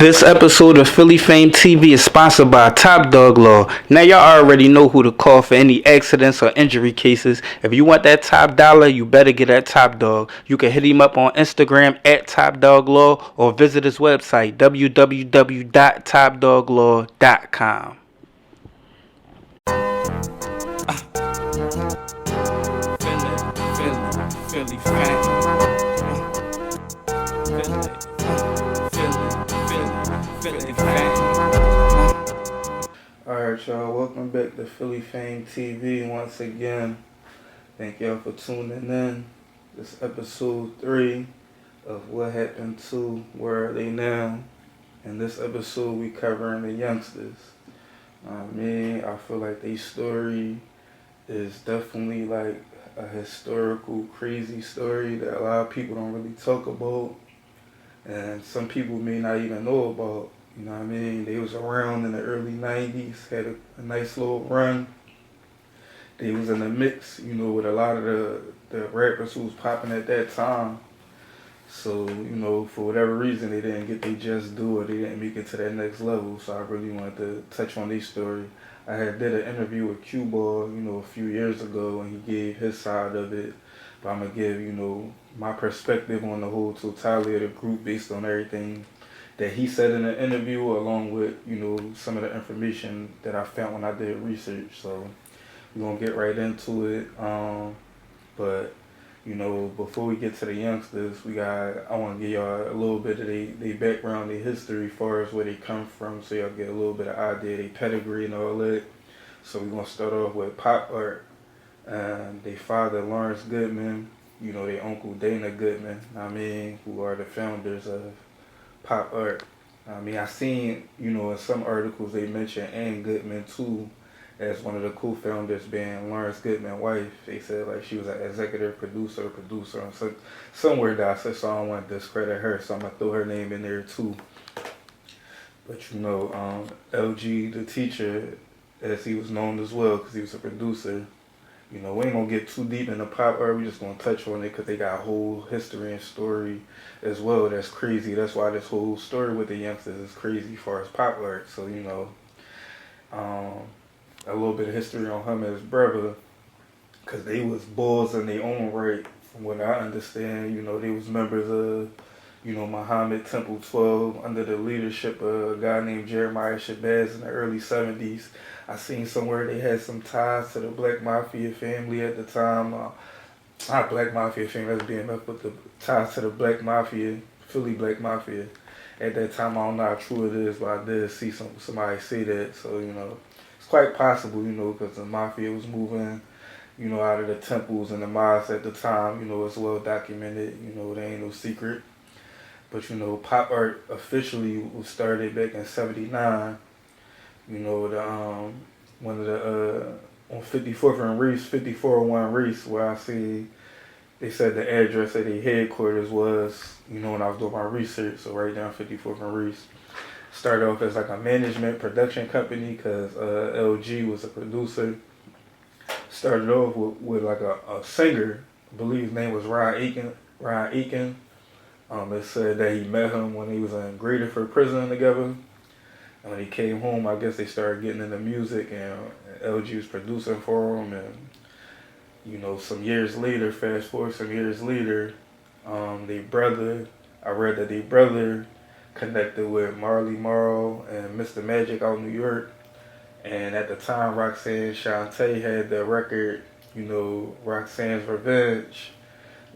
This episode of Philly Fame TV is sponsored by Top Dog Law. Now y'all already know who to call for any accidents or injury cases. If you want that top dollar, you better get that Top Dog. You can hit him up on Instagram at Top Dog Law or visit his website www.topdoglaw.com. Philly Fame. Alright, y'all, welcome back to Philly Fame TV once again. Thank y'all for tuning in. This is episode 3 of What Happened to Where Are They Now. In this episode, we covering the Youngstas. I feel like their story is definitely like a historical, crazy story that a lot of people don't really talk about. And some people may not even know about. You know what I mean? They was around in the early 90s, had a nice little run. They was in the mix, with a lot of the rappers who was popping at that time. So, for whatever reason, they didn't get their just due or they didn't make it to that next level. So I really wanted to touch on their story. I had did an interview with Q-Ball, a few years ago, and he gave his side of it. But I'm going to give, my perspective on the whole totality of the group based on everything that he said in the interview, along with, some of the information that I found when I did research. So we're going to get right into it. But, before we get to the Youngstas, I want to give y'all a little bit of their background, their history, as far as where they come from, so y'all get a little bit of idea, their pedigree and all that. So we're going to start off with Pop Art. Their father, Lawrence Goodman, their uncle, Dana Goodman, who are the founders of Pop Art. I seen, in some articles they mentioned Ann Goodman too as one of the co-founders, being Lawrence Goodman's wife. They said like she was an executive producer on somewhere that I said, so I don't want to discredit her, so I'm going to throw her name in there too. But LG, the teacher, as he was known as well, because he was a producer. We ain't going to get too deep into Pop Art. We just going to touch on it because they got a whole history and story as well that's crazy. That's why this whole story with the Youngstas is crazy as far as Pop Art. So, a little bit of history on him and his brother, because they was bulls in their own right. From what I understand, they was members of, Muhammad Temple 12 under the leadership of a guy named Jeremiah Shabazz in the early 70s. I seen somewhere they had some ties to the Black Mafia family at the time. Not Black Mafia family, that's being up, but the ties to the Black Mafia, Philly Black Mafia. At that time, I don't know how true it is, but I did see somebody say that. So, it's quite possible, because the Mafia was moving, out of the temples and the mosques at the time. It's well documented, there ain't no secret. But, Pop Art officially was started back in 79. One of the, on 54th and Reese, 5401 Reese, where I see, they said the address of their headquarters was, when I was doing my research, so right down 54th and Reese. Started off as like a management production company, because LG was a producer. Started off with like a singer, I believe his name was Ryan Aiken. It said that he met him when he was in Graterford prison together. And when he came home, I guess they started getting into music, and LG was producing for him. And, some years later, fast forward some years later, their brother, I read that their brother connected with Marley Marl and Mr. Magic out in New York. And at the time, Roxanne Shante had the record, Roxanne's Revenge,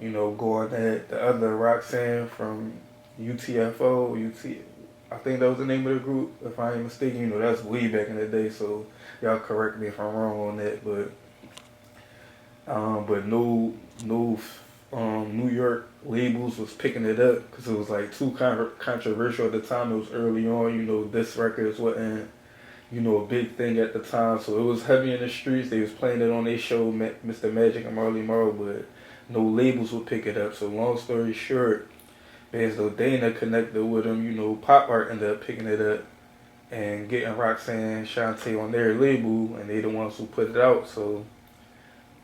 going at the other Roxanne from UTFO, I think that was the name of the group, if I ain't mistaken. That's way back in the day, so y'all correct me if I'm wrong on that. But no New York labels was picking it up because it was like too controversial at the time. It was early on. This record wasn't a big thing at the time, so it was heavy in the streets. They was playing it on their show, Mr. Magic and Marley Marl, but no labels would pick it up. So long story short, as though Dana connected with him, Pop Art ended up picking it up and getting Roxanne Shante on their label, and they the ones who put it out. So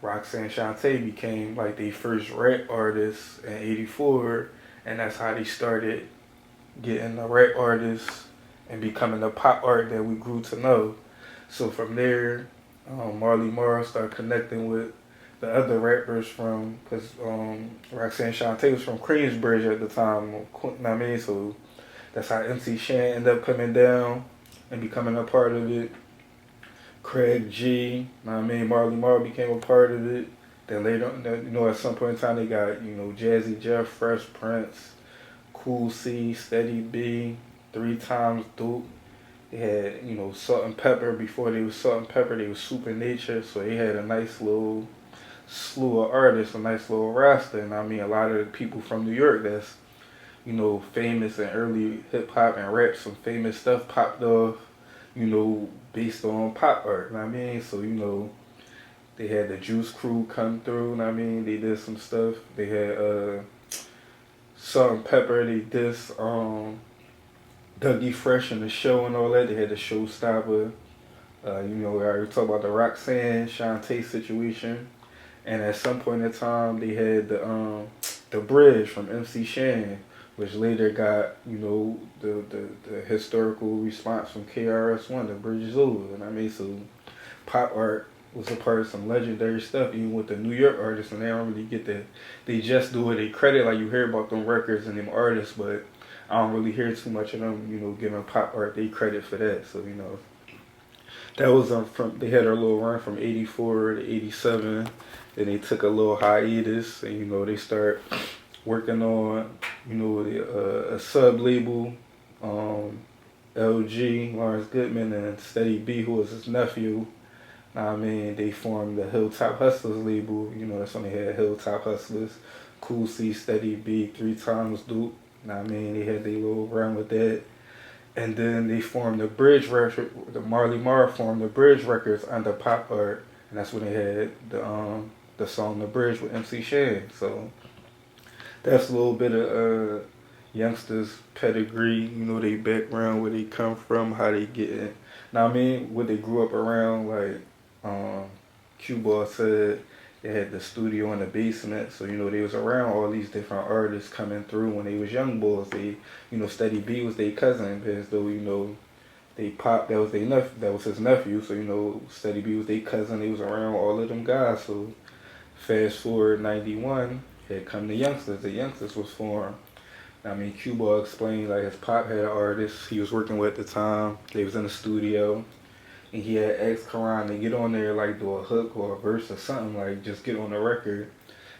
Roxanne Shante became like the first rap artist in '84, and that's how they started, getting a rap artist and becoming the pop art that we grew to know. So from there, Marley Marl started connecting with the other rappers from, because Roxanne Shante was from Queensbridge at the time. You know what I mean? So that's how MC Shan ended up coming down and becoming a part of it. Craig G, you know what I mean? Marley Marl became a part of it. Then later, at some point in time, they got, Jazzy Jeff, Fresh Prince, Cool C, Steady B, Three Times Duke. They had, Salt and Pepper. Before they was Salt and Pepper, they was Super Nature. So they had a nice little slew of artists, a nice little roster. And I mean, a lot of the people from New York that's, famous in early hip hop and rap, some famous stuff popped off, based on pop art. You know what I mean? So, they had the Juice Crew come through. You know what I mean? They did some stuff. They had Salt and Pepper. They did Dougie Fresh in the show and all that. They had the Showstopper. We already talked about the Roxanne Shantae situation. And at some point in time, they had the Bridge from MC Shan, which later got the historical response from KRS-One. The Bridge is over. And I mean, so pop art was a part of some legendary stuff, even with the New York artists, and they don't really get that. They just do it. They credit, like you hear about them records and them artists, but I don't really hear too much of them, giving pop art they credit for that. So that was from, they had a little run from '84 to '87. Then they took a little hiatus, and they start working on a sub label. LG, Lawrence Goodman, and Steady B, who was his nephew. I mean, they formed the Hilltop Hustlers label. That's when they had Hilltop Hustlers, Cool C, Steady B, Three Times Duke. I mean, they had their little run with that. And then they formed the Bridge record. The Marley Marl formed the Bridge Records under Pop Art, and that's when they had the song "The Bridge" with MC Shan. So that's a little bit of Youngstas pedigree. They background, where they come from, how they get in. Now I mean, what they grew up around, like Q-Ball said, they had the studio in the basement, so they was around all these different artists coming through when they was young boys. They, Steady B was their cousin, as though they pop that was that was his nephew. So Steady B was their cousin. They was around all of them guys. So fast forward '91, had come the Youngstas. The Youngstas was formed. I mean, Q-Ball explained, like, his pop had an artist he was working with at the time. They was in the studio, and he had asked Karan to get on there, like, do a hook or a verse or something, like, just get on the record.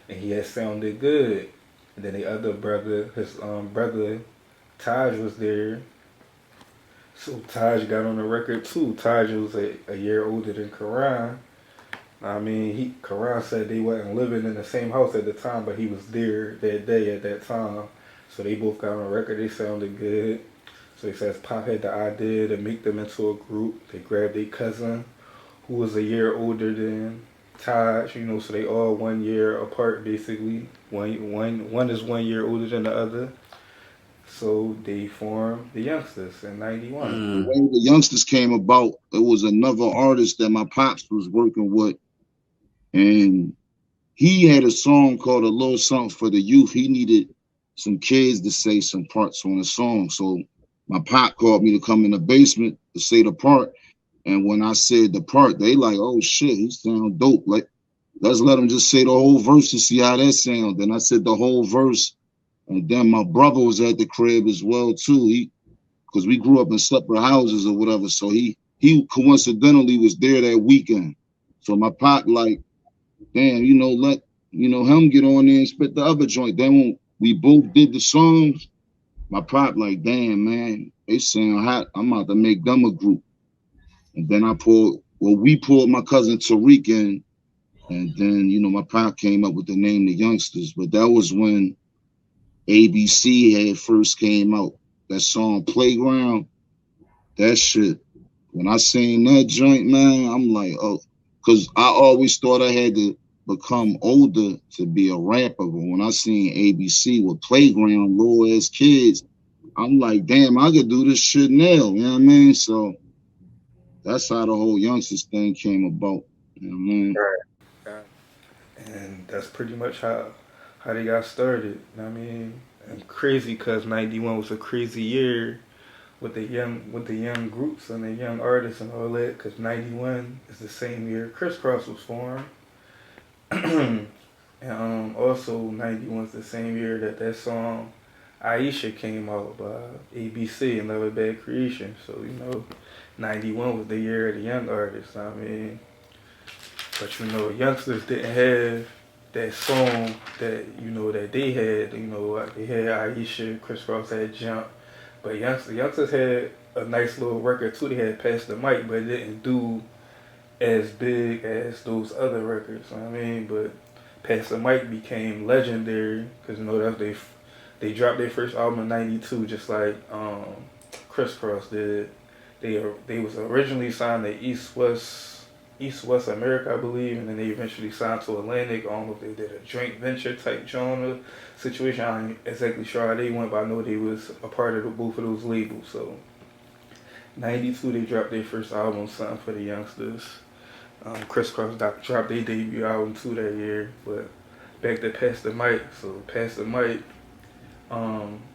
And he had sounded good. And then the other brother, his brother, Taj, was there. So Taj got on the record too. Taj was a year older than Karan. I mean, Karan said they wasn't living in the same house at the time, but he was there that day at that time. So they both got on the record. They sounded good. So he says Pop had the idea to make them into a group. They grabbed their cousin, who was a year older than Taj. So they all 1 year apart, basically. One is 1 year older than the other. So they formed the Youngstas in '91. The way the Youngsters came about, it was another artist that my pops was working with, and he had a song called "A Little Something for the Youth." He needed some kids to say some parts on the song, so my pop called me to come in the basement to say the part. And when I said the part, they like, "Oh shit, he sound dope! Like, let's let him just say the whole verse and see how that sounds." Then I said the whole verse, and then my brother was at the crib as well too. He because we grew up in separate houses or whatever. So he coincidentally was there that weekend. So my pop like, damn, let him get on there and spit the other joint. Then when we both did the songs, my pop like, damn man, they sound hot. I'm about to make them a group. And then we pulled my cousin Tariq in, and then my pop came up with the name the Youngsters. But that was when ABC had first came out. That song Playground, that shit. When I seen that joint, man, I'm like, oh, because I always thought I had to become older to be a rapper. But when I seen ABC with Playground, little ass kids, I'm like, damn, I could do this shit now. You know what I mean? So that's how the whole Youngsters thing came about. You know what I mean? Right. And that's pretty much how they got started. I mean, and crazy because '91 was a crazy year with the young groups and the young artists and all that. Because '91 is the same year Crisscross was formed, and also '91 is the same year that song Aisha came out by ABC, Another Bad Creation. So '91 was the year of the young artists. I mean, but youngsters didn't have that song that that they had. They had Aisha, Crisscross had Jump, but youngsters had a nice little record too. They had Pass the Mic, but it didn't do as big as those other records. I mean, but Pass the Mic became legendary because that's they dropped their first album in '92, just like Crisscross did. They was originally signed to East West America, I believe, and then they eventually signed to Atlantic. I don't know if they did a joint venture type genre situation. I ain't exactly sure how they went, but I know they was a part of both of those labels. So '92 they dropped their first album, Something for the Youngsters. Crisscross dropped their debut album too that year. But back to Pass the Mic. So Pass the Mic,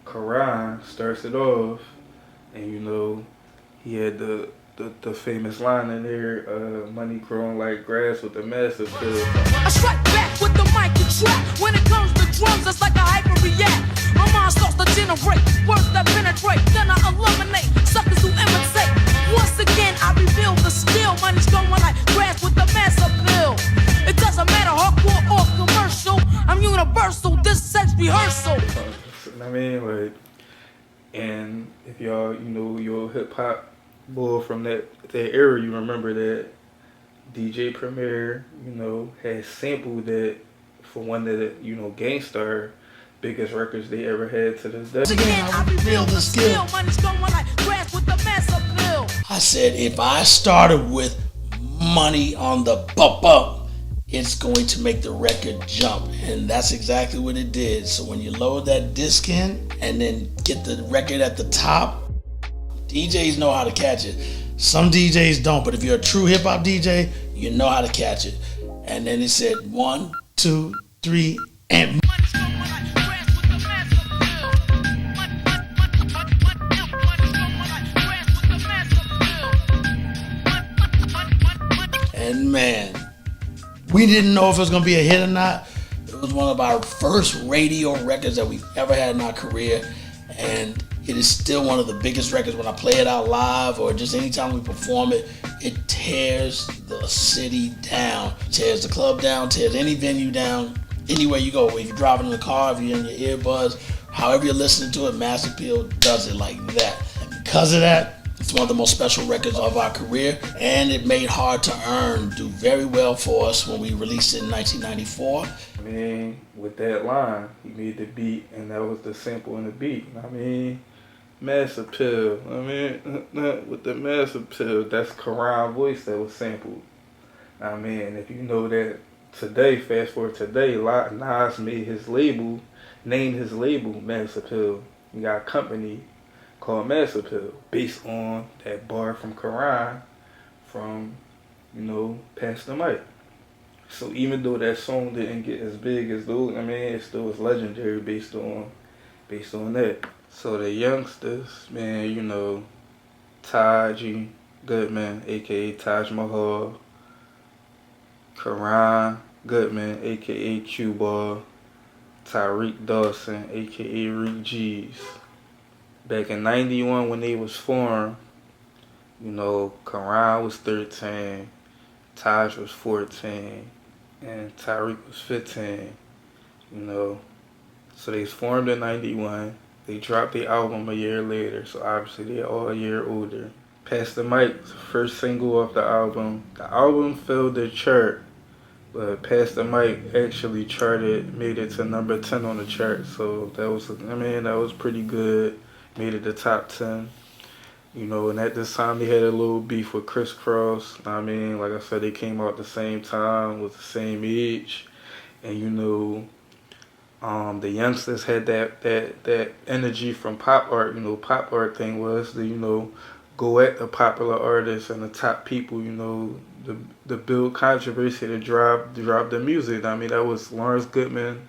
Karan starts it off, and he had the famous line in there, money growing like grass with the massive pill. I strike back with the mic and track. When it comes to drums, it's like a hyper react. My mind starts to generate words that penetrate. Then I eliminate suckers who imitate. Once again, I reveal the skill. Money's growing like grass with the massive pill. It doesn't matter hardcore or commercial. I'm universal. This sex rehearsal. I mean, like, and if y'all, your hip hop bull from that era, you remember that DJ Premier, had sampled that for one of the, Gangstar biggest records they ever had to this day. Again, I reveal the skill. Money's growing like grass with the massive pill. I said if I started with money on the bump, it's going to make the record jump, and that's exactly what it did. So when you load that disc in and then get the record at the top, DJs know how to catch it. Some DJs don't, but if you're a true hip hop DJ, you know how to catch it. And then it said 1, 2, 3, and man, we didn't know if it was gonna be a hit or not. It was one of our first radio records that we've ever had in our career, and it is still one of the biggest records. When I play it out live or just anytime we perform it, it tears the city down, tears the club down, tears any venue down, anywhere you go. If you're driving in the car, if you're in your earbuds, however you're listening to it, Master Appeal does it like that. And because of that, it's one of the most special records of our career, and it made Hard to Earn do very well for us when we released it in 1994. I mean, with that line, he made the beat, and that was the sample in the beat. I mean, Massive Pill. I mean, with the Massive Pill, that's Karan voice that was sampled. I mean, if you know that today, fast forward today, Nas made his label, named his label Massive Pill. You got a company called Massive Pill, based on that bar from Karan from, Pass the Mic. So even though that song didn't get as big as those, I mean, it still was legendary based on that. So the youngsters, man, Taji Goodman, aka Taj Mahal, Karan Goodman, aka Q Ball, Tariq Dawson, aka Rick G's. Back in '91 when they was formed, Karan was 13, Taj was 14, and Tariq was 15. So they was formed in '91. They dropped the album a year later, so obviously they're all a year older. Pass the Mic, first single off the album. The album failed the chart, but Pass the Mic actually made it to number 10 on the chart. So that was pretty good. Made it the top 10. And at this time they had a little beef with Crisscross. I mean, like I said, they came out at the same time, was the same age. And the youngsters had that energy from pop art. Pop art thing was to, go at the popular artists and the top people, the build controversy to drop the music. I mean, that was Lawrence Goodman,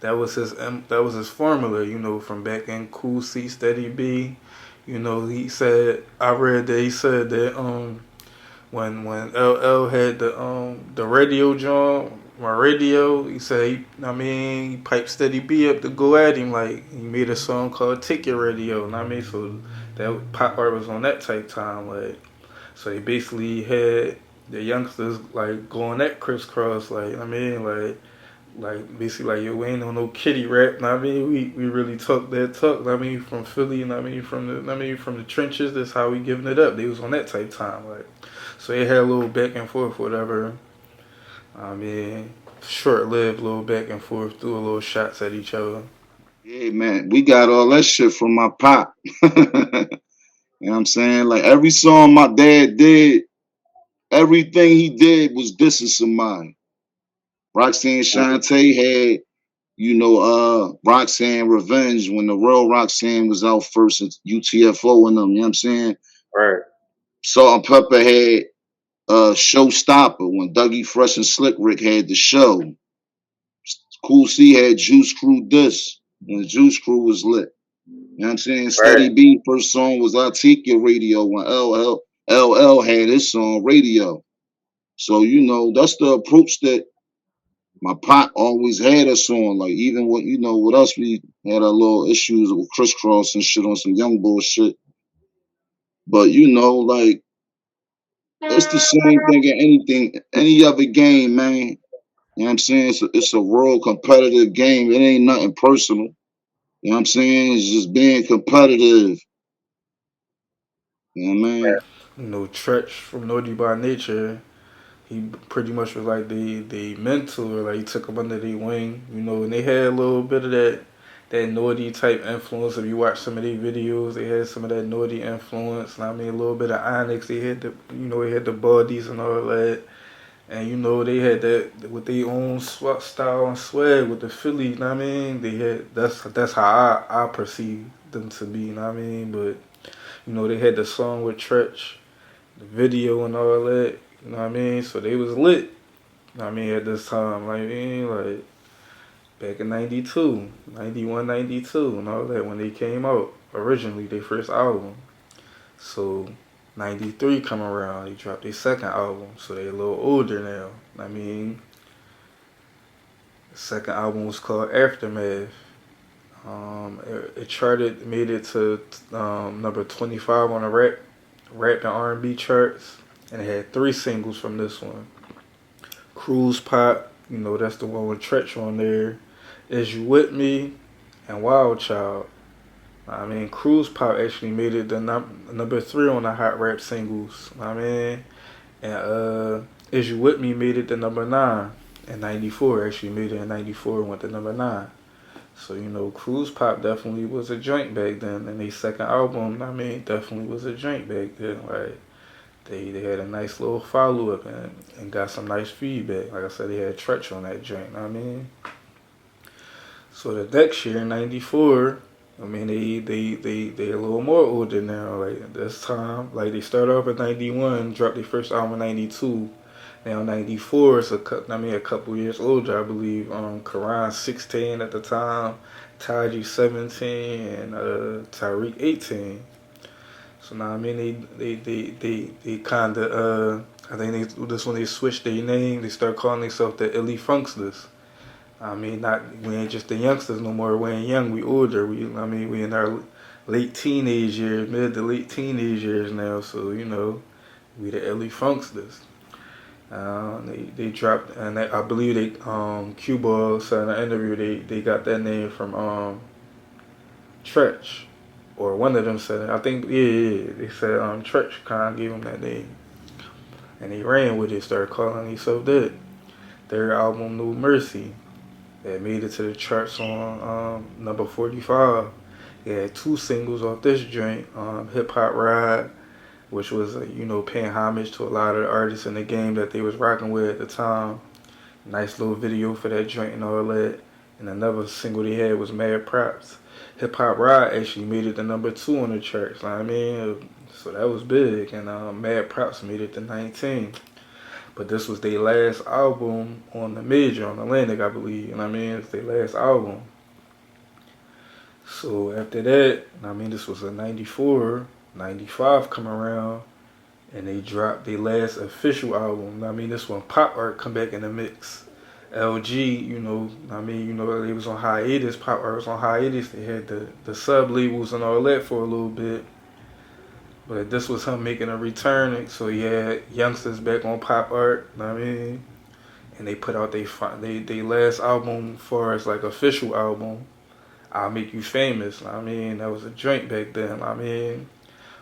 that was his formula, you know, from back in Cool C Steady B. You know, he said I read that he said that when LL had the radio joint, my radio, he said he piped Steady B up to go at him, like he made a song called Take Your Radio, and I mean, so that pop art was on that type time, like, so he basically had the youngsters like going that crisscross, like I mean, like basically like yo, we ain't on no kitty rap. I mean, we really talk that talk. I mean, from Philly, and from the trenches. That's how we giving it up. They was on that type time, like, so they had a little back and forth, whatever. I mean, short lived, little back and forth, threw a little shots at each other. Yeah, man, we got all that shit from my pop. You know what I'm saying? Like every song my dad did, everything he did was dissing somebody. Roxanne Shante had, Roxanne Revenge when the real Roxanne was out first at UTFO and them, you know what I'm saying? Right. Salt and Pepper had Showstopper when Dougie Fresh and Slick Rick had the show. Cool C had Juice Crew This when the Juice Crew was lit. You know what I'm saying? Steady Right. B first song was I Take Your Radio when LL had his song Radio. So, that's the approach that my pop always had us on. Like even with us, we had our little issues with crisscross and shit on some young bullshit. But like it's the same thing in any other game, man. You know what I'm saying? It's a real competitive game. It ain't nothing personal. You know what I'm saying? It's just being competitive. You know what I mean? You know, Tretch from Naughty by Nature, he pretty much was like the mentor, like he took him under their wing, you know, and they had a little bit of that naughty type influence. If you watch some of their videos, they had some of that naughty influence. And I mean, a little bit of Onyx. They had the bodies and all that. And you know, they had that with their own style and swag with the Philly. You know what I mean, they had that's how I perceive them to be. You know what I mean, but you know, they had the song with Tretch, the video and all that. You know what I mean, so they was lit. You know what I mean, at this time, like, like back in 92, 91, 92, and all that when they came out originally, their first album. So 93 come around, they dropped their second album, so they a little older now. I mean, the second album was called Aftermath. It charted, made it to number 25 on the rap and R&B charts, and it had 3 singles from this one. Cruise Pop, you know, that's the one with Tretch on there. Is You With Me, and Wild Child. I mean, Cruise Pop actually made it the number 3 on the hot rap singles. I mean, and Is You With Me made it the number 9 in '94. Actually made it in '94 and went to number 9. So you know, Cruise Pop definitely was a joint back then, and their second album, I mean, definitely was a joint back then. Like they had a nice little follow up and got some nice feedback. Like I said, they had Tretch on that joint. I mean. So the next year, '94, I mean they a little more older now. Like this time, like they started off at '91, dropped their first album in '92. Now '94 is a couple years older, I believe. Karan 16 at the time, Taji 17, and Tariq 18. So now I mean they kind of I think this when they switched their name, they start calling themselves the Illy Funksters. I mean, we ain't just the youngsters no more. We ain't young. We older. We in our late teenage years, mid to late teenage years now. So you know, we the early funksters. They dropped, and I believe Cuba said in an interview they got that name from Tretch, or one of them said it. I think they said Tretch kind of gave him that name, and he ran with it. Started calling himself that. Their album New Mercy. That made it to the charts on number 45. It had 2 singles off this joint, Hip Hop Ride, which was, paying homage to a lot of the artists in the game that they was rocking with at the time. Nice little video for that joint and all that. And another single they had was Mad Props. Hip Hop Ride actually made it to number 2 on the charts. I mean, so that was big. And Mad Props made it to 19. But this was their last album on the major, on Atlantic, I believe. You know what I mean? It's their last album. So after that, I mean, this was a 94, 95 come around, and they dropped their last official album. I mean, this one Pop Art come back in the mix. LG, they was on hiatus. Pop Art was on hiatus. They had the sub labels and all that for a little bit. But this was him making a return. So he had Youngstas back on Pop Art. You know what I mean? And they put out they last album for as like official album. I'll Make You Famous. You know what I mean, that was a joint back then. You know what I mean.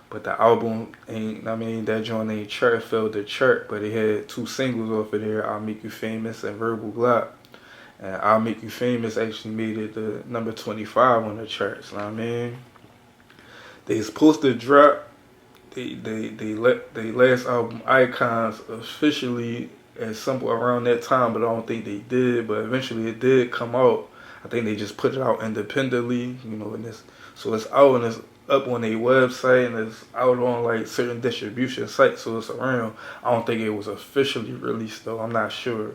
But the album ain't, that joint ain't chart, failed to chart, but it had 2 singles off of there, I'll Make You Famous and Verbal Glock. And I'll Make You Famous actually made it the number 25 on the charts, you know what I mean? They supposed to drop they last album, Icons, officially at some around that time, but I don't think they did, but eventually it did come out. I think they just put it out independently, and so it's out and it's up on their website and it's out on like certain distribution sites, so it's around. I don't think it was officially released though. I'm not sure.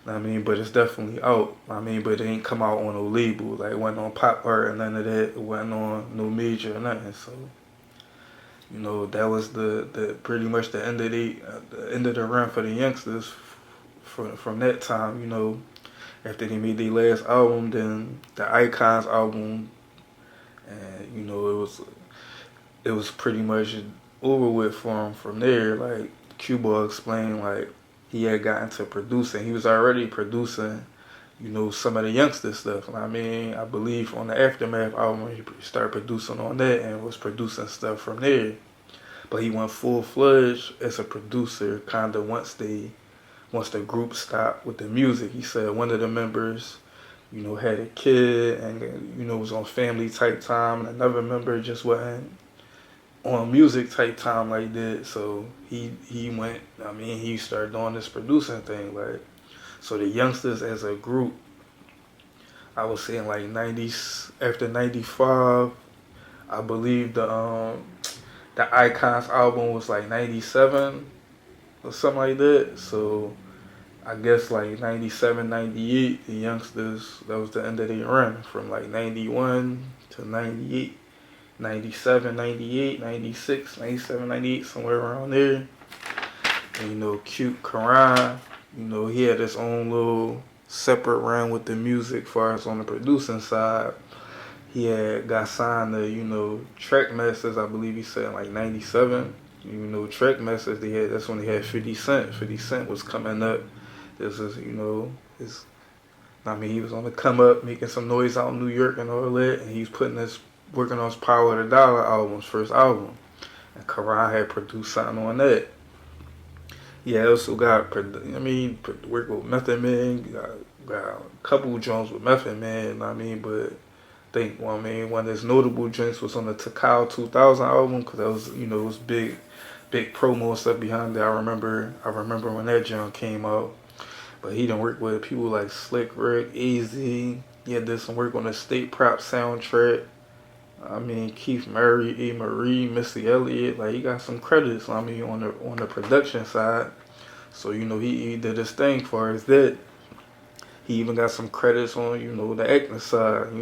I mean, but it's definitely out. I mean, but it ain't come out on no label. Like it wasn't on Pop Art or none of that. It wasn't on no major or nothing. So, that was the pretty much the end of the run for the Youngstas. From that time, after they made their last album, then the Icons album. And it was pretty much over with for him from there. Like Cuba explained, like he had gotten to producing. He was already producing, some of the Youngstas stuff. I mean, I believe on the Aftermath album, he started producing on that and was producing stuff from there. But he went full-fledged as a producer kind of once the group stopped with the music. He said one of the members had a kid and, was on family type time. And another member just wasn't on music type time like that. So he went, he started doing this producing thing. Like, so the Youngstas as a group, I was saying like 90s, after 95, I believe the Icons album was like 97 or something like that. So I guess like 97, 98, the Youngstas, that was the end of their run from like 91 to 98, 97, 98, 96, 97, 98, somewhere around there. And Cute Karan, he had his own little separate run with the music as far as on the producing side. He had got signed to, Track Masters, I believe he said in like 97. Track Masters, that's when they had 50 Cent. 50 Cent was coming up. This is, he was on the come up, making some noise out in New York and all that, and he's working on his Power of the Dollar album, his first album. And Karan had produced something on that. He also got, worked with Method Man, got a couple joints with Method Man, but I think, one of his notable joints was on the Takao 2000 album, because that was, it was big promo stuff behind it. I remember when that joint came out. But he done work with people like Slick Rick, AZ. He had did some work on the State Prop soundtrack. Keith Murray, A. Marie, Missy Elliott. Like, he got some credits, on the production side. So, he did his thing for as that. He even got some credits on, the acting side.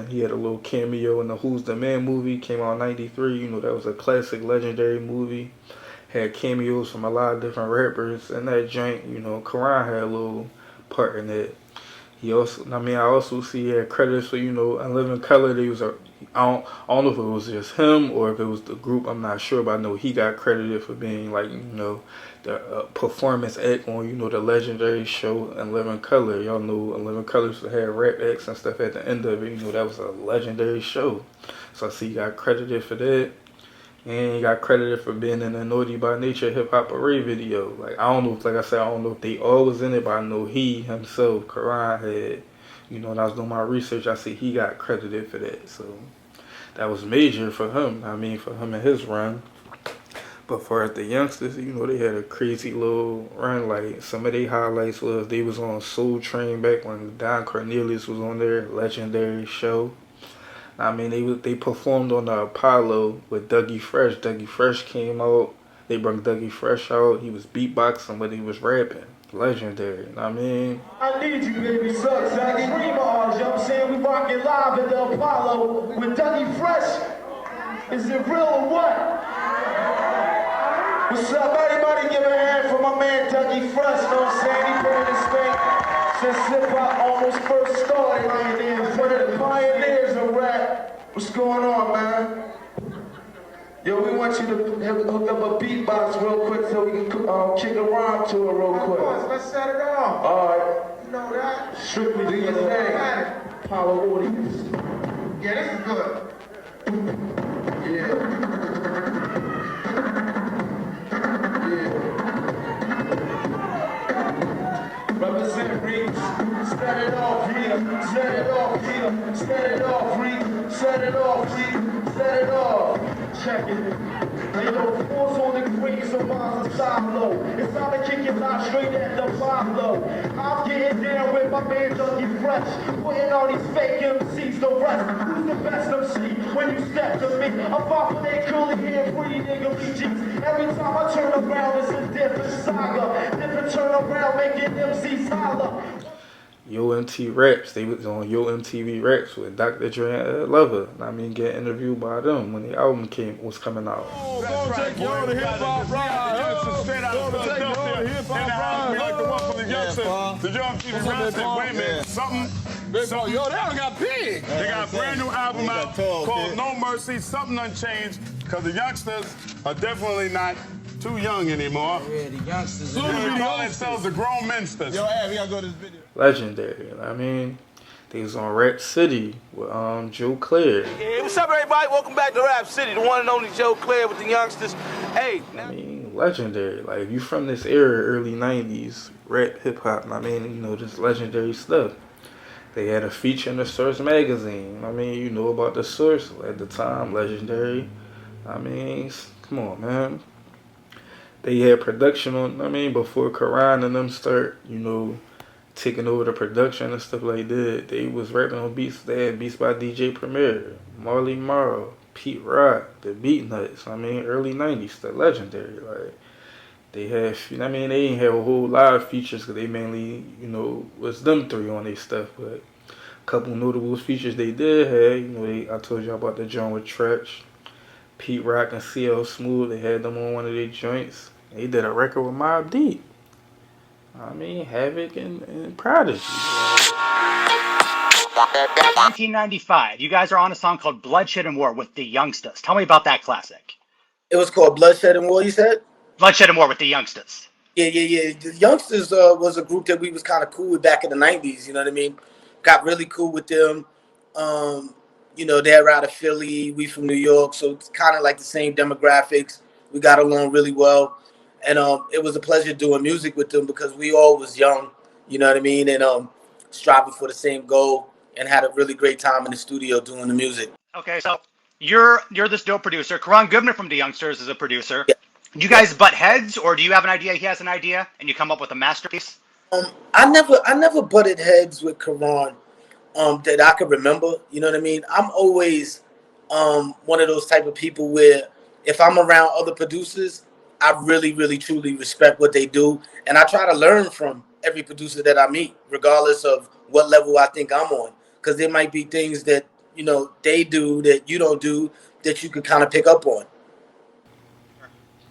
He had a little cameo in the Who's the Man movie, came out in 93. That was a classic, legendary movie. Had cameos from a lot of different rappers in that joint. Karan had a little part in it. He also, I also see he had credits for, In Living Color. I don't know if it was just him or if it was the group. I'm not sure, but I know he got credited for being like, the performance act on, the legendary show In Living Color. Y'all know In Living Color had rap acts and stuff at the end of it. That was a legendary show. So I see he got credited for that. And he got credited for being in a Naughty by Nature hip hop array video. Like, I don't know if they all was in it, but I know he himself, Karan, had, when I was doing my research, I see he got credited for that. So that was major for him. For him and his run. But for the Youngstas, they had a crazy little run. Like, some of their highlights was they was on Soul Train back when Don Cornelius was on their legendary show. They performed on the Apollo with Dougie Fresh. Dougie Fresh came out They brought Dougie Fresh out. He was beatboxing, but he was rapping. Legendary. You know what I mean? I need you, baby, sucks. I need you, you know what I'm saying? We rocking live at the Apollo with Dougie Fresh. Is it real or what? What's up? Everybody give a hand for my man Dougie Fresh, you know what I'm saying? He been in this thing since hip-hop almost first started. One of the pioneers of rap. What's going on, man? Yo, we want you to hook up a beatbox real quick so we can kick a rhyme to it real quick. Of course, let's set it off. All right. You know that? Strictly do your thing. Power audience. Yeah, this is good. Yeah. Represent Reeds, set it off here, set it off here, set it off Reeds, set it off Reeds, set it off. Check it. Yo, force on the green, so mine's a side low. It's time to kick it out straight at the Pablo. I'm getting down with my man Dougie Fresh, putting all these fake MCs to rest. Who's the best MC when you step to me? I'm popping that curly hair, pretty nigga BGs. Every time I turn around, it's a different saga. Different turn around, making MCs holler. Yo MTV Raps, they was on Yo MTV Raps with Dr. Dre and Lover. I mean, get interviewed by them when the album was coming out. Go take you on the hip-hop ride. Straight out of Philadelphia. And the house be like the one from the Youngstas. The Young TV Raps said, wait a minute, something. Yo, they done got big. They got a brand new album out called No Mercy. Something done changed because the Youngstas are definitely not too young anymore. Yeah, the Youngsters. Soon as we call themselves the grown mensters. Yo, we gotta go to this video. Legendary, you know what I mean? They was on Rap City with Joe Claire. Hey, what's up, everybody? Welcome back to Rap City, the one and only Joe Claire with the Youngsters. Hey, I mean, legendary. Like, if you from this era, early 90s, rap, hip-hop, I mean, you know, just legendary stuff. They had a feature in the Source magazine. I mean, you know about the Source at the time, legendary. I mean, come on, man. They had production on, I mean, before Karan and them start, you know, taking over the production and stuff like that. They was rapping on beats. They had beats by DJ Premier, Marley Marl, Pete Rock, the Beat Nuts. I mean, early 90s, still legendary. Like, they had, I mean, they didn't have a whole lot of features because they mainly, you know, was them three on their stuff. But a couple notable features they did have, you know, I told you about the joint with Tretch, Pete Rock and CL Smooth. They had them on one of their joints. They did a record with Mobb Deep. I mean, Havoc and Prodigy. 1995. You guys are on a song called Bloodshed and War with the Youngstas. Tell me about that classic. It was called Bloodshed and War, you said? Bloodshed and War with the Youngstas. Yeah. The Youngsters was a group that we was kind of cool with back in the 90s, you know what I mean? Got really cool with them. You know, they're out of Philly. We from New York, so it's kind of like the same demographics. We got along really well. And it was a pleasure doing music with them because we all was young, you know what I mean? And striving for the same goal and had a really great time in the studio doing the music. Okay, so you're this dope producer. Karan Goodman from the Youngsters is a producer. Yeah. Do you guys butt heads, or do you have an idea, he has an idea, and you come up with a masterpiece? I never butted heads with Karan that I could remember, you know what I mean? I'm always one of those type of people where if I'm around other producers, I really, really, truly respect what they do. And I try to learn from every producer that I meet, regardless of what level I think I'm on. Because there might be things that, you know, they do that you don't do that you can kind of pick up on.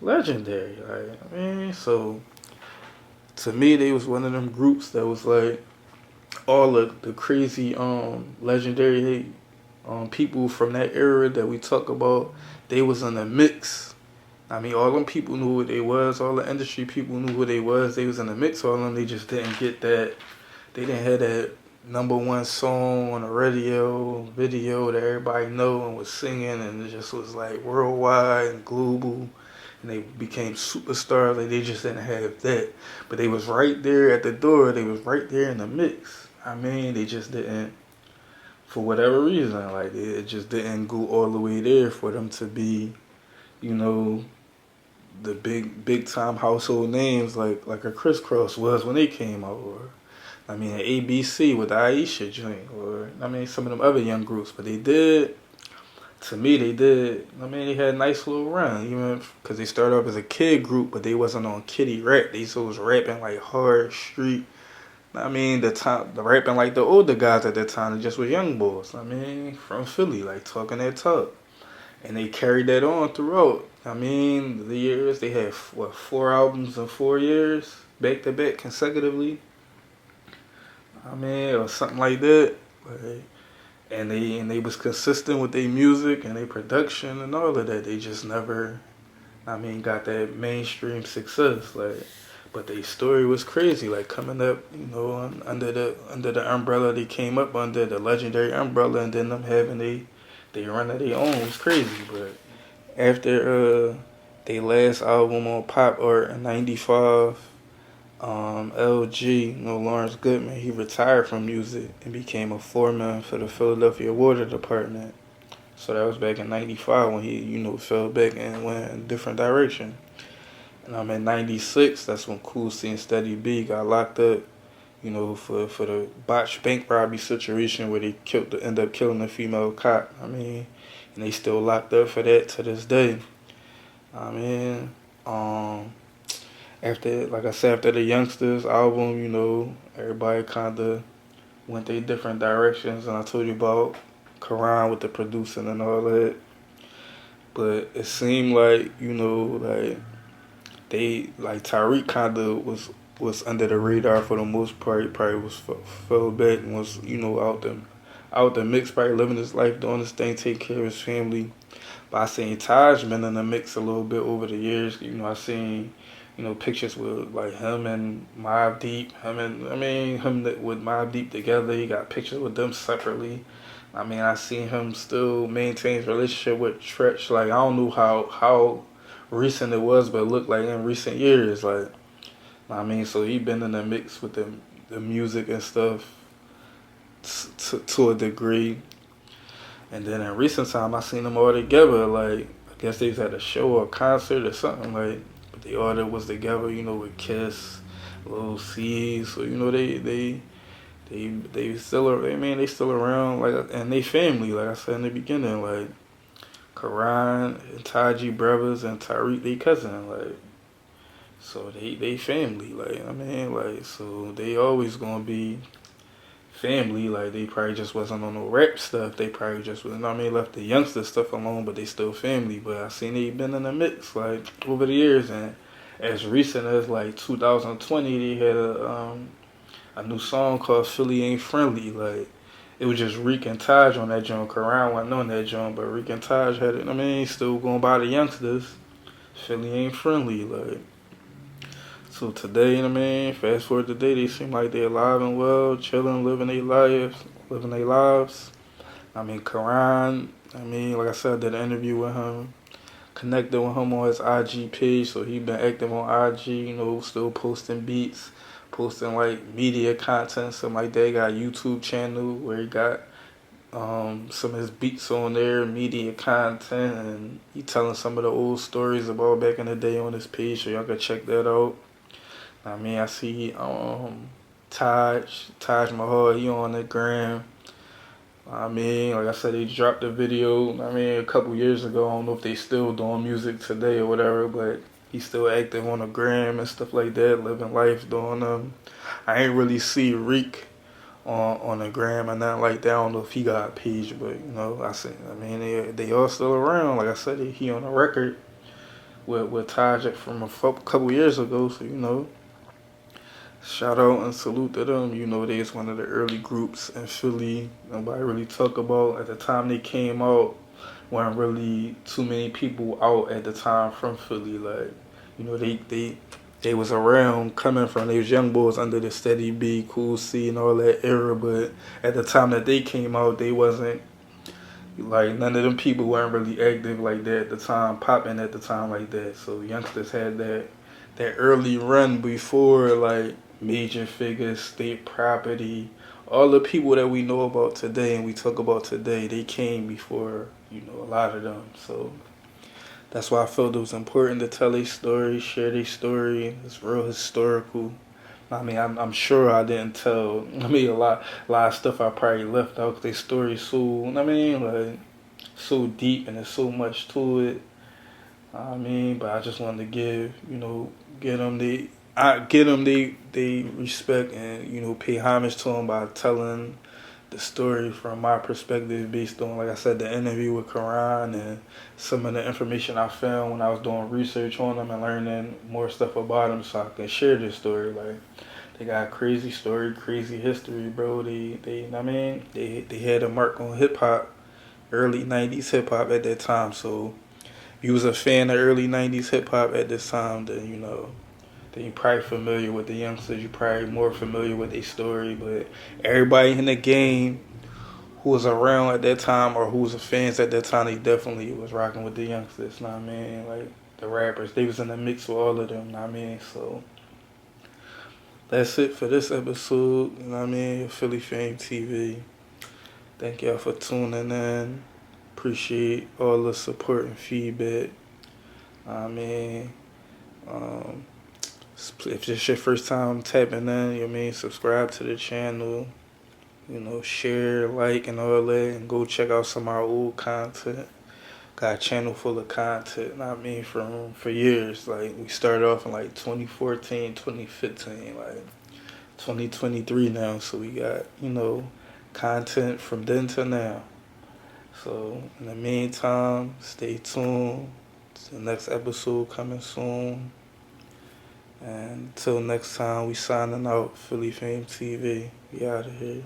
Legendary. Like, I mean, so to me, they was one of them groups that was like all of the crazy legendary people from that era that we talk about. They was in the mix. I mean, all them people knew who they was. All the industry people knew who they was. They was in the mix. All of them, they just didn't get that. They didn't have that #1 song on the radio, video that everybody know and was singing, and it just was like worldwide and global. And they became superstars. Like, they just didn't have that. But they was right there at the door. They was right there in the mix. I mean, they just didn't, for whatever reason, like, it just didn't go all the way there for them to be, you know, the big time household names like a Crisscross was when they came out, or I mean ABC with the Aisha joint, or I mean some of them other young groups. But they did to me, they did. I mean, they had a nice little run, even because they started off as a kid group, but they wasn't on kiddie rap. They still was rapping like hard street. I mean, the rapping like the older guys at that time, they just were young boys. I mean, from Philly, like talking that talk, and they carried that on throughout. I mean, the years they had 4 albums in 4 years, back to back consecutively. I mean, or something like that. Like, and they was consistent with their music and their production and all of that. They just never, I mean, got that mainstream success. Like, but their story was crazy. Like coming up, under the umbrella they came up under, the legendary umbrella, and then them having they run of their own was crazy. But after their last album on Pop Art in '95. LG, Lawrence Goodman, he retired from music and became a foreman for the Philadelphia Water Department. So that was back in '95 when he, fell back and went in a different direction. And I'm in '96, that's when Cool C and Steady B got locked up, for the botched bank robbery situation where they end up killing a female cop. I mean, and they still locked up for that to this day. I mean, after, like I said, after the Youngstas album, everybody kind of went their different directions, and I told you about Karan with the producing and all that. But it seemed like, like Tariq kind of was under the radar for the most part. He probably was fell back and was, out the mix, probably living his life, doing his thing, taking care of his family. But I seen Taj been in the mix a little bit over the years. I seen pictures with like him and Mobb Deep, him with Mobb Deep together. He got pictures with them separately. I mean, I seen him still maintain his relationship with Tretch. Like, I don't know how recent it was, but it looked like in recent years. Like, I mean, so he been in the mix with the music and stuff to a degree. And then in recent time, I seen them all together. Like, I guess they was at a show or a concert or something. Like, but they all was together, with Kiss, Lil C. So they still, they still around. Like, and they family. Like I said in the beginning, like Karan and Taji brothers and Tariq they cousin. Like, so they family. Like, so they always gonna be family. Like, they probably just wasn't on no rap stuff. They probably just left the youngster stuff alone, but they still family. But I seen they been in the mix like over the years, and as recent as like 2020, they had a new song called "Philly Ain't Friendly." Like, it was just Reek and Taj on that joint. Karan wasn't on that joint, but Reek and Taj had it. Still going by the Youngsters. Philly ain't friendly. Like, so today, fast forward today, they seem like they alive and well, chilling, living their lives. Karan, like I said, I did an interview with him, connected with him on his IG page, so he been active on IG, still posting beats, posting like media content, something like that. He got a YouTube channel where he got some of his beats on there, media content, and he telling some of the old stories about back in the day on his page, so y'all can check that out. I see Taj Mahal, he on the gram. Like I said, they dropped a video, a couple years ago. I don't know if they still doing music today or whatever, but he's still active on the gram and stuff like that, living life, doing I ain't really see Reek on the gram and nothing like that. I don't know if he got a page, but they all still around. Like I said, he on a record with Taj from a couple years ago, so shout out and salute to them. They was one of the early groups in Philly. Nobody really talk about at the time they came out. Weren't really too many people out at the time from Philly. Like, they was around coming from, they was young boys under the Steady B, Cool C, and all that era. But at the time that they came out, they wasn't like, none of them people weren't really active like that at the time, popping at the time like that. So Youngsters had that early run before like Major Figures, State Property, all the people that we know about today and we talk about today, they came before, a lot of them. So that's why I felt it was important to tell their story, share their story. It's real historical. I'm sure I didn't tell, a lot of stuff I probably left out because their story so, like, so deep and there's so much to it. I mean, but I just wanted to give, get them they respect and pay homage to them by telling the story from my perspective based on, like I said, the interview with Karan and some of the information I found when I was doing research on them and learning more stuff about them so I can share this story. Like, they got a crazy story, crazy history, bro. They had a mark on hip hop, early 90s hip hop at that time. So if you was a fan of early 90s hip hop at this time, then then you probably familiar with the youngsters. You probably more familiar with their story. But everybody in the game who was around at that time or who was fans at that time, they definitely was rocking with the youngsters. Know what I mean? Like the rappers, they was in the mix with all of them. Know what I mean? So that's it for this episode. You know what I mean? Philly Fame TV. Thank y'all for tuning in. Appreciate all the support and feedback. I mean, um, if this your first time tapping in, subscribe to the channel. Share, like, and all that, and go check out some of our old content. Got a channel full of content, from for years. Like, we started off in like 2014, 2015, like 2023 now. So we got, content from then to now. So in the meantime, stay tuned. The next episode coming soon. And until next time, we signing out. Philly Fame TV. We out of here.